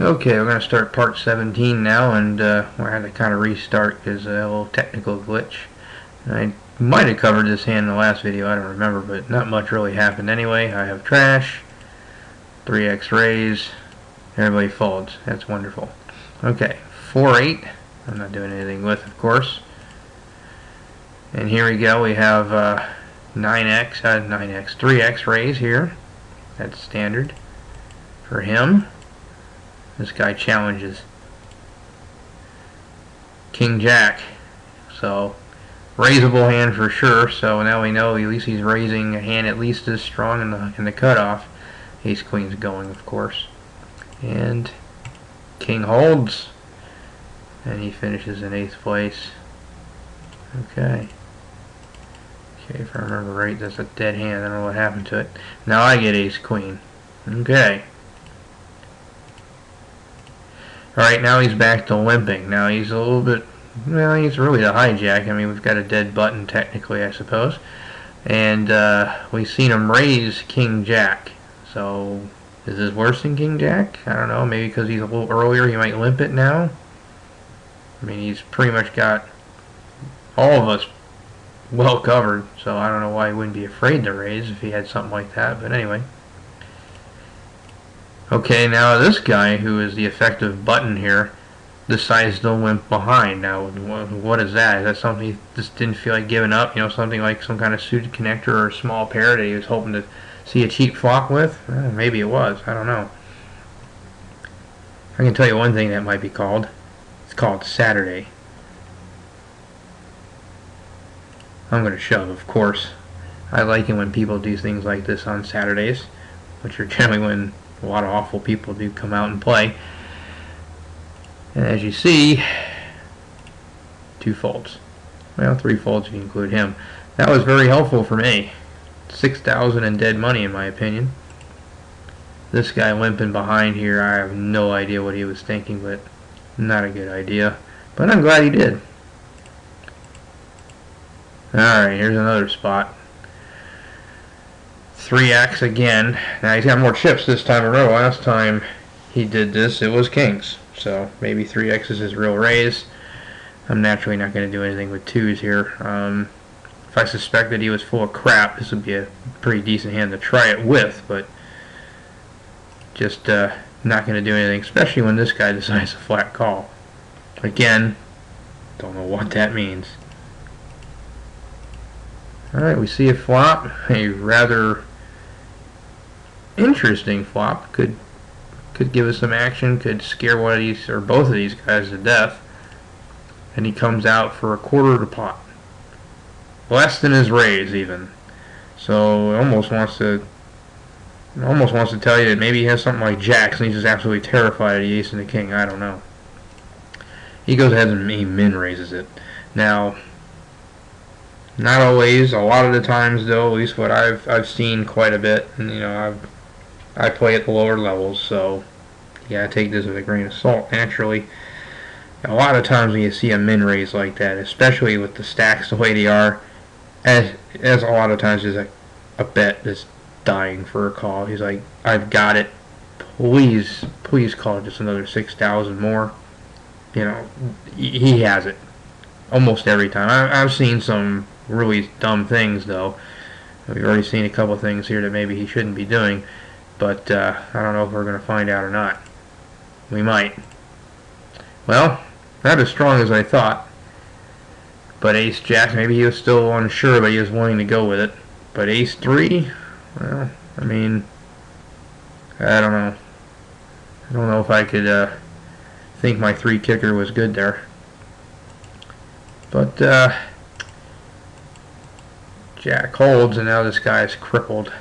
Okay, we're going to start part 17 now, and we're going to kind of restart because a little technical glitch. I might have covered this hand in the last video, I don't remember, but not much really happened anyway. I have trash, 3x raise, everybody folds. That's wonderful. Okay, 4-8. I'm not doing anything with, of course. And here we go. We have 3x raise here. That's standard for him. This guy challenges King Jack, so raisable hand for sure. So now we know at least he's raising a hand at least as strong in the cutoff. Ace Queen's going, of course, and King holds, and he finishes in 8th place. Okay, if I remember right, that's a dead hand. I don't know what happened to it. Now I get Ace Queen. Okay. Alright, now he's back to limping. Now he's a little bit, well, he's really the hijack. I mean, we've got a dead button technically, I suppose. And we've seen him raise King Jack. So, is this worse than King Jack? I don't know. Maybe because he's a little earlier, he might limp it now. I mean, he's pretty much got all of us well covered. So I don't know why he wouldn't be afraid to raise if he had something like that. But anyway. Okay, now this guy, who is the effective button here, decides to limp behind. Now, what is that? Is that something he just didn't feel like giving up? You know, something like some kind of suited connector or a small pair that he was hoping to see a cheap flop with? Maybe it was. I don't know. I can tell you one thing that might be called. It's called Saturday. I'm going to shove, of course. I like it when people do things like this on Saturdays, which are generally when a lot of awful people do come out and play. And as you see, 2 folds. Well, 3 folds if you include him. That was very helpful for me. 6,000 in dead money in my opinion. This guy limping behind here, I have no idea what he was thinking, but not a good idea. But I'm glad he did. Alright, here's another spot. 3x again. Now he's got more chips this time around. Last time he did this, it was kings. So maybe 3x is his real raise. I'm naturally not going to do anything with 2s here. If I suspected he was full of crap, this would be a pretty decent hand to try it with, but just not going to do anything, especially when this guy decides to flat call. Again, don't know what that means. Alright, we see a flop, a rather interesting flop. Could give us some action, could scare one of these or both of these guys to death. And he comes out for a quarter of the pot. Less than his raise even. So it almost wants to tell you that maybe he has something like jacks and he's just absolutely terrified of the ace and the king. I don't know. He goes ahead and he min raises it. Now, not always. A lot of the times, though, at least what I've seen quite a bit, and you know, I play at the lower levels, so you gotta take this with a grain of salt. Naturally, a lot of times when you see a min raise like that, especially with the stacks the way they are, as a lot of times there's a bet that's dying for a call. He's like, I've got it. Please call it just another 6,000 more. You know, he has it almost every time. I've seen some really dumb things, though. We've already seen a couple things here that maybe he shouldn't be doing, but I don't know if we're going to find out or not. We might. Well, not as strong as I thought, but ace jack, maybe he was still unsure, but he was willing to go with it. But ace 3, well, I mean, I don't know. I don't know if I could think my 3 kicker was good there. But jack holds, and now this guy's crippled.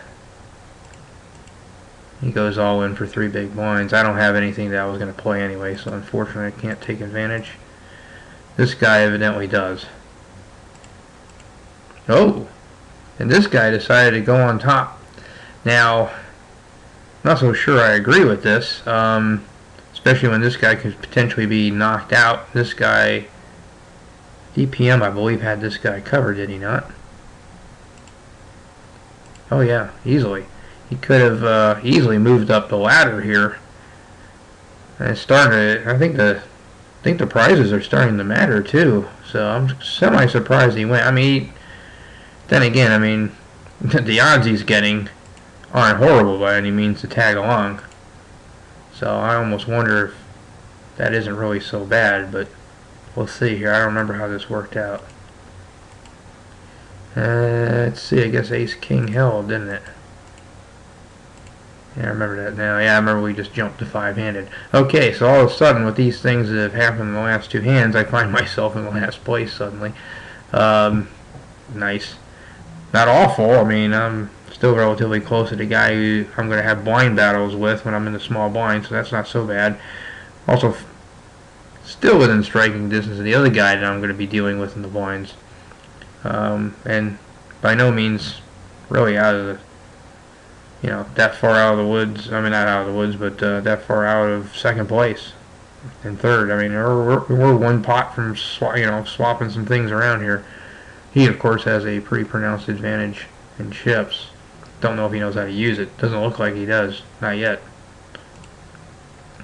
He goes all in for 3 big blinds. I don't have anything that I was going to play anyway, so unfortunately I can't take advantage. This guy evidently does. Oh! And this guy decided to go on top. Now, I'm not so sure I agree with this, especially when this guy could potentially be knocked out. This guy, DPM, I believe, had this guy covered, did he not? Oh yeah, easily. He could have easily moved up the ladder here And it's starting to, I think the prizes are starting to matter too. So I'm semi surprised he went. I mean, then again, I mean, the odds he's getting aren't horrible by any means to tag along. So I almost wonder if that isn't really so bad, but we'll see here. I don't remember how this worked out. Let's see, I guess Ace King held, didn't it? Yeah, I remember that now. Yeah, I remember we just jumped to five-handed. Okay, so all of a sudden, with these things that have happened in the last two hands, I find myself in last place suddenly. Nice. Not awful. I mean, I'm still relatively close to the guy who I'm going to have blind battles with when I'm in the small blind, so that's not so bad. Also, still within striking distance of the other guy that I'm going to be dealing with in the blinds. And by no means really out of the, that far out of the woods. I mean, not out of the woods, but that far out of second place and third. I mean, we're one pot from swapping some things around here. He, of course, has a pretty pronounced advantage in chips. Don't know if he knows how to use it. Doesn't look like he does. Not yet.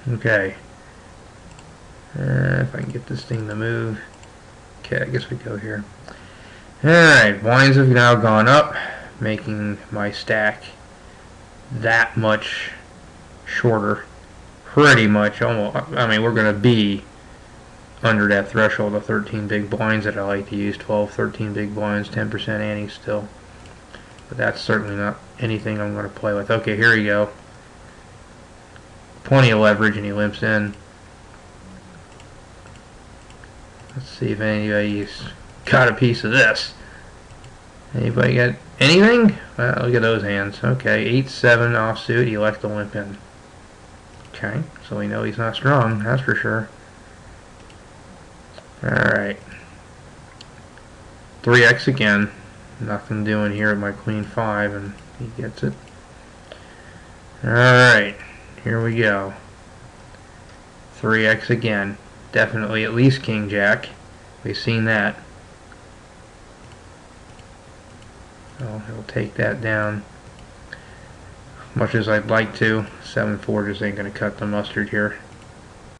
Okay. If I can get this thing to move. Okay, I guess we go here. Alright, blinds have now gone up, making my stack that much shorter. Pretty much, almost. I mean, we're going to be under that threshold of 13 big blinds that I like to use. 12, 13 big blinds, 10% ante still. But that's certainly not anything I'm going to play with. Okay, here we go. Plenty of leverage, and he limps in. Let's see if anybody's got a piece of this. Anybody got anything? Well, look at those hands. Okay, 8-7 offsuit. He left the limp in. Okay, so we know he's not strong. That's for sure. Alright. 3x again. Nothing doing here with my queen 5, and he gets it. Alright, here we go. 3x again. Definitely at least king jack. We've seen that. Oh, he'll take that down. Much as I'd like to, 7-4 just ain't going to cut the mustard here.